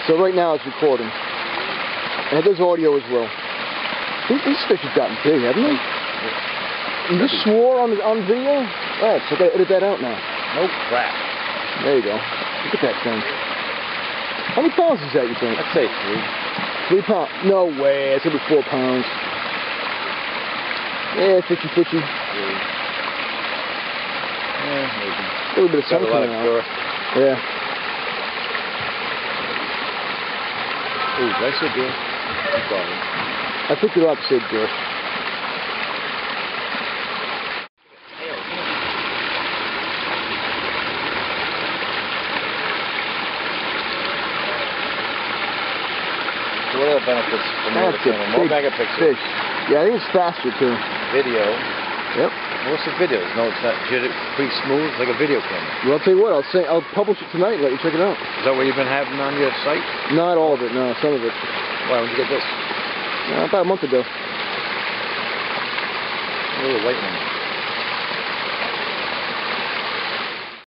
So right now it's recording. And it does audio as well. These fish have gotten big, haven't they? You just swore on video? Right, so I gotta edit that out now. No crap. There you go. Look at that thing. How many pounds is that, you think? I'd say 3. 3 pounds? No way. It's gonna be 4 pounds. Yeah, fishy. 3. Yeah, maybe. A little bit of sun coming out. Yeah. Ooh, did I say girth? I'm sorry. I think you're allowed to say girth. So what are the benefits from the camera? More megapixels. Fish. Yeah, I think it's faster too. Video. Yep. What's the videos? No, it's not pretty smooth. It's like a video camera. Well, I'll tell you what. I'll publish it tonight and let you check it out. Is that what you've been having on your site? Not all of it. No, some of it. Why? When did you get this? About a month ago. A little lightning.